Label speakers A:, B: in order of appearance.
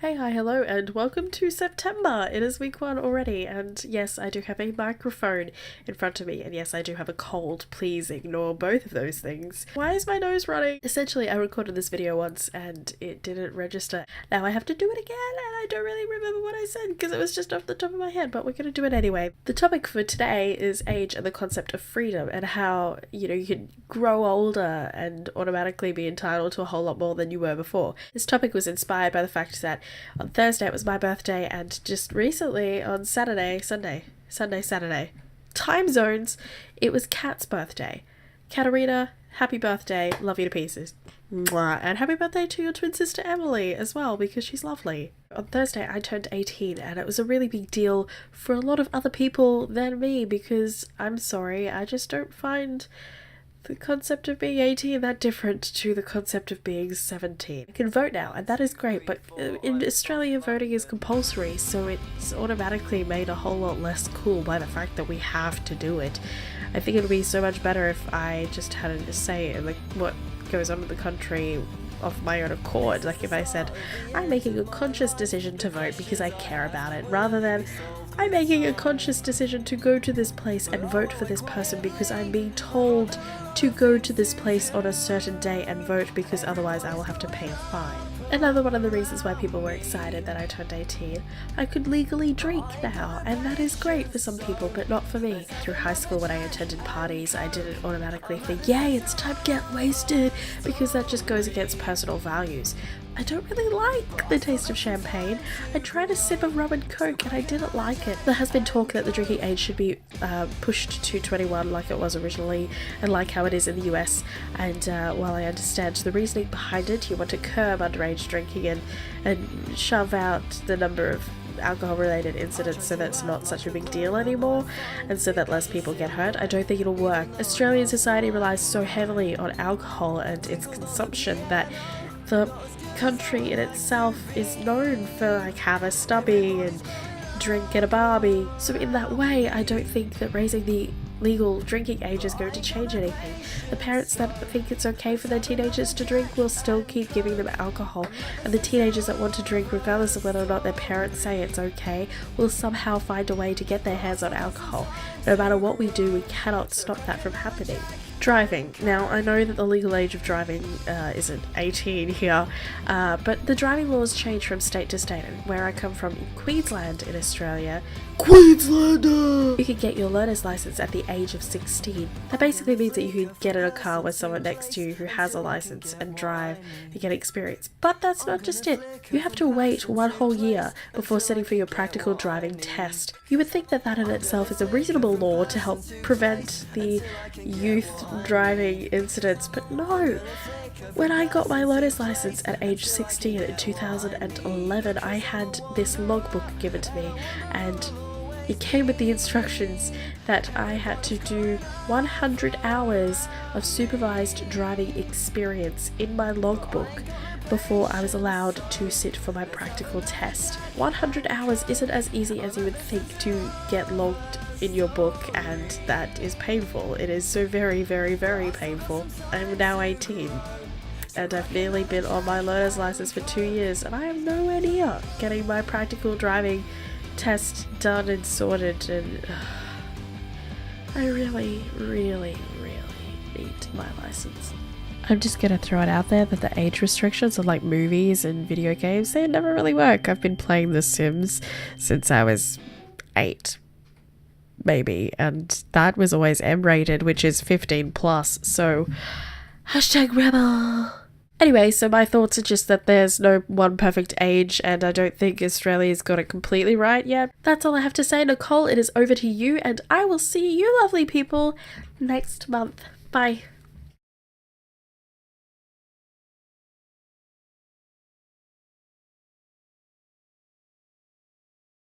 A: Hey, hi, hello, and welcome to September. It is week 1 already, and yes, I do have a microphone in front of me, and yes, I do have a cold. Please ignore both of those things. Why is my nose running? Essentially, I recorded this video once, and it didn't register. Now I have to do it again, and I don't really remember what I said, because it was just off the top of my head, but we're gonna do it anyway. The topic for today is age and the concept of freedom, and how, you can grow older and automatically be entitled to a whole lot more than you were before. This topic was inspired by the fact that on Thursday it was my birthday, and just recently on Saturday, time zones, it was Kat's birthday. Katerina, happy birthday, love you to pieces. Mwah. And happy birthday to your twin sister Emily as well, because she's lovely. On Thursday I turned 18, and it was a really big deal for a lot of other people than me, because I'm sorry, I just don't find the concept of being 18 that different to the concept of being 17. I can vote now, and that is great, but in Australia voting is compulsory, so it's automatically made a whole lot less cool by the fact that we have to do it. I think it would be so much better if I just had a say in what goes on in the country of my own accord. Like if I said, I'm making a conscious decision to vote because I care about it, rather than I'm making a conscious decision to go to this place and vote for this person because I'm being told to go to this place on a certain day and vote because otherwise I will have to pay a fine. Another one of the reasons why people were excited that I turned 18, I could legally drink now, and that is great for some people, but not for me. Through high school, when I attended parties, I didn't automatically think, yay, it's time to get wasted, because that just goes against personal values. I don't really like the taste of champagne. I tried a sip of rum and coke and I didn't like it. There has been talk that the drinking age should be pushed to 21 like it was originally, and like how it is in the US, and while I understand the reasoning behind it, you want to curb underage drinking and shove out the number of alcohol related incidents so that's not such a big deal anymore, and so that less people get hurt. I don't think it'll work. Australian society relies so heavily on alcohol and its consumption that the country in itself is known for have a stubby and drink at a barbie. So in that way, I don't think that raising the legal drinking age is going to change anything. The parents that think it's okay for their teenagers to drink will still keep giving them alcohol, and the teenagers that want to drink, regardless of whether or not their parents say it's okay, will somehow find a way to get their hands on alcohol. No matter what we do, we cannot stop that from happening. Driving. Now, I know that the legal age of driving isn't 18 here, but the driving laws change from state to state, and where I come from in Queensland in Australia, Queenslander! You can get your learner's license at the age of 16. That basically means that you can get in a car with someone next to you who has a license and drive and get experience. But that's not just it. You have to wait 1 whole year before sitting for your practical driving test. You would think that that in itself is a reasonable law to help prevent the youth driving incidents, but no. When I got my learner's license at age 16 in 2011, I had this logbook given to me, and it came with the instructions that I had to do 100 hours of supervised driving experience in my logbook before I was allowed to sit for my practical test. 100 hours isn't as easy as you would think to get logged in your book, and that is painful. It is so very, very, very painful. I'm now 18. And I've nearly been on my learner's license for 2 years, and I am nowhere near getting my practical driving test done and sorted, and I really, really, really need my license. I'm just gonna throw it out there that the age restrictions on like movies and video games, they never really work. I've been playing The Sims since I was 8, maybe, and that was always M-rated, which is 15 plus, so #rebel. Anyway, so my thoughts are just that there's no one perfect age, and I don't think Australia's got it completely right yet. That's all I have to say. Nicole, it is over to you, and I will see you lovely people next month. Bye.